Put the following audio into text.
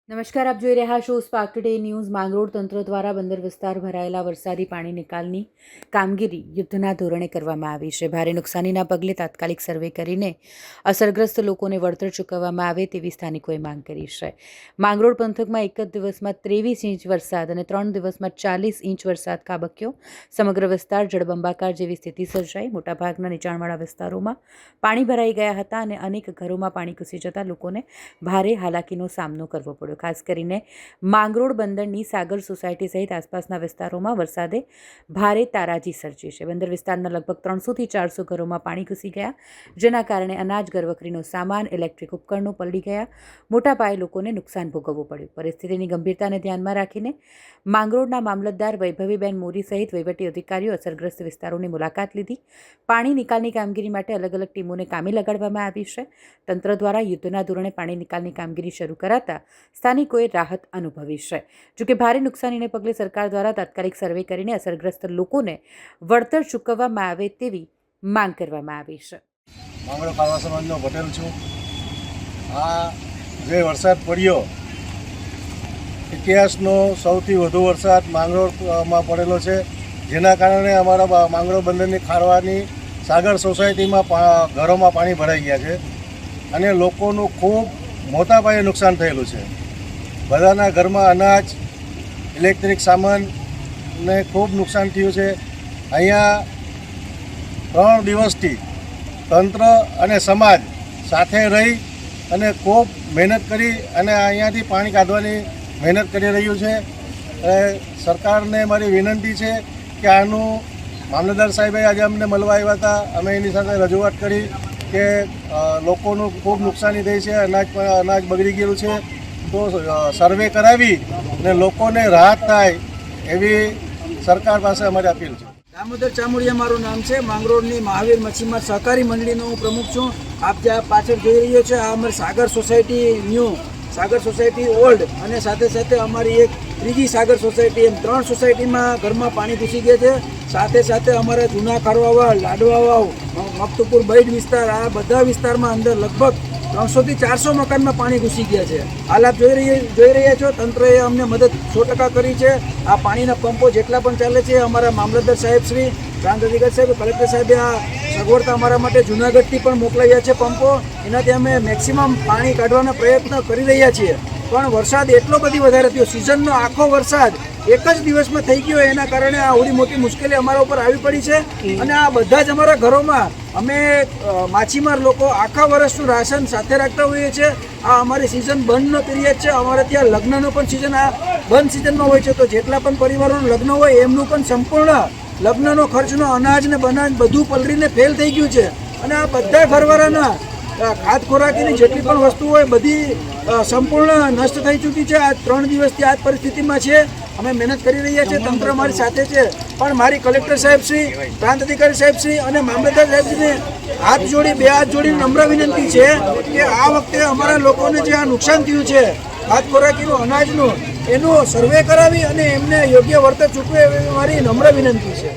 નમસ્કાર, આપ જોઈ રહ્યા છો સ્પાર્ક ટુડે ન્યૂઝ। માંગરોળ તંત્ર દ્વારા બંદર વિસ્તાર ભરાયેલા વરસાદી પાણી નિકાલની કામગીરી યુદ્ધના ધોરણે કરવામાં આવી છે। ભારે નુકસાનીના પગલે તાત્કાલિક સર્વે કરીને અસરગ્રસ્ત લોકોને વળતર ચૂકવવામાં આવે તેવી સ્થાનિકોએ માંગ કરી છે। માંગરોળ પંથકમાં એક જ દિવસમાં 23 ઇંચ વરસાદ અને 3 દિવસમાં 40 ઇંચ વરસાદ ખાબક્યો। સમગ્ર વિસ્તાર જળબંબાકાર જેવી સ્થિતિ સર્જાઈ। મોટાભાગના નીચાણવાળા વિસ્તારોમાં પાણી ભરાઈ ગયા હતા અને અનેક ઘરોમાં પાણી ઘૂસી જતા લોકોને ભારે હાલાકીનો સામનો કરવો પડ્યો। ખાસ કરીને માંગરોળ બંદરની સાગર સોસાયટી સહિત આસપાસના વિસ્તારોમાં વરસાદે ભારે તારાજી સર્જી છે। બંદર વિસ્તારના લગભગ 300 થી 400 ઘરોમાં પાણી ઘૂસી ગયા, જેના કારણે અનાજ, ઘરવખરીનો સામાન, ઇલેક્ટ્રિક ઉપકરણો પલળી ગયા। મોટા પાયે લોકોને નુકસાન ભોગવવું પડ્યું। પરિસ્થિતિની ગંભીરતાને ધ્યાનમાં રાખીને માંગરોળના મામલતદાર વૈભવીબેન મોરી સહિત વહીવટી અધિકારીઓ અસરગ્રસ્ત વિસ્તારોની મુલાકાત લીધી। પાણી નિકાલની કામગીરી માટે અલગ અલગ ટીમોને કામે લગાડવામાં આવી છે। તંત્ર દ્વારા યુદ્ધના ધોરણે પાણી નિકાલની કામગીરી શરૂ કરાતા સ્થાનિકોએ રાહત અનુભવી છે। જોકે ભારે નુકસાનીને પગલે સરકાર દ્વારા તાત્કાલિક સર્વે કરીને અસરગ્રસ્ત લોકોને વળતર ચૂકવવામાં આવે તેવી માંગ કરવામાં આવી છે। માંગરોળ ખારવા સમાજનો પટેલ છું। આ જે વરસાદ પડ્યો, ઇતિહાસનો સૌથી વધુ વરસાદ માંગરોળમાં પડેલો છે, જેના કારણે અમારા માંગરોળ બંદરની ખારવાની સાગર સોસાયટીમાં ઘરોમાં પાણી ભરાઈ ગયા છે અને લોકોનું ખૂબ મોટા પાયે નુકસાન થયેલું છે। બધાના ઘરમાં અનાજ, ઇલેક્ટ્રિક સામાનને ખૂબ નુકસાન થયું છે। અહીંયા 3 દિવસથી તંત્ર અને સમાજ સાથે રહી અને ખૂબ મહેનત કરી અને અહીંયાથી પાણી કાઢવાની મહેનત કરી રહ્યું છે। સરકારને મારી વિનંતી છે કે આનું મામલતદાર સાહેબે આજે અમને મળવા આવ્યા હતા, અમે એની સાથે રજૂઆત કરી કે લોકોનું ખૂબ નુકસાની થઈ છે, અનાજ બગડી ગયેલું છે, તો સર્વે કરાવી ને લોકોને રાહત થાય એવી સરકાર પાસે અમારી અપીલ છે। દામોદર ચામુડિયા મારું નામ છે। માંગરોળની મહાવીર મચ્છીમાર સહકારી મંડળીનો હું પ્રમુખ છું। આપ જ્યાં પાછળ જોઈ રહ્યો છે આ અમારી સાગર સોસાયટી ન્યૂ, સાગર સોસાયટી ઓલ્ડ અને સાથે સાથે અમારી એક ત્રીજી સાગર સોસાયટી, એમ 3 સોસાયટીમાં ઘરમાં પાણી ઘૂસી ગયા છે। સાથે સાથે અમારા જૂના ખારવાવાવ, લાડવાવાવ, મફતુપુર બૈડ વિસ્તાર, આ બધા વિસ્તારમાં અંદર લગભગ 300 થી 400 મકાનમાં પાણી ઘૂસી ગયા છે। હાલ આપ જોઈ રહ્યા છો, તંત્રએ અમને મદદ 100% કરી છે। આ પાણીના પંપો જેટલા પણ ચાલે છે, અમારા મામલતદાર સાહેબ શ્રી, પ્રાંત અધિકારી સાહેબ, કલેક્ટર સાહેબે આ સગવડતા અમારા માટે જૂનાગઢથી પણ મોકલાવ્યા છે પંપો। એનાથી અમે મેક્સિમમ પાણી કાઢવાના પ્રયત્ન કરી રહ્યા છીએ। પણ વરસાદ એટલો બધી વધારે થયો, સિઝનનો આખો વરસાદ એક જ દિવસમાં થઈ ગયો, એના કારણે આ આવડી મોટી મુશ્કેલી અમારા ઉપર આવી પડી છે। અને આ બધા જ અમારા ઘરોમાં અમે માછીમાર લોકો આખા વર્ષનું રાશન સાથે રાખતા હોઈએ છીએ। આ અમારી સિઝન બંધનો પિરિયડ છે। અમારે ત્યાં લગ્નનો પણ સિઝન આ બંધ સિઝનમાં હોય છે, તો જેટલા પણ પરિવારોનું લગ્ન હોય એમનું પણ સંપૂર્ણ લગ્નનો ખર્ચનો અનાજ ને બનાજ બધું પલરીને ફેલ થઈ ગયું છે। અને આ બધા ઘરવાળાના ખાદ ખોરાકીની જેટલી પણ વસ્તુ હોય બધી સંપૂર્ણ નષ્ટ થઈ ચૂકી છે। આ 3 દિવસથી આ જ પરિસ્થિતિમાં છે। અમે મહેનત કરી રહ્યા છીએ, તંત્ર અમારી સાથે છે, પણ મારી કલેક્ટર સાહેબ શ્રી, પ્રાંત અધિકારી સાહેબ શ્રી અને મામલતદાર સાહેબશ્રીને બે હાથ જોડી નમ્ર વિનંતી છે કે આ વખતે અમારા લોકોને જે આ નુકસાન થયું છે ખાદ ખોરાકીનું, અનાજનું, એનું સર્વે કરાવી અને એમને યોગ્ય વળતર ચૂકવે એવી મારી નમ્ર વિનંતી છે।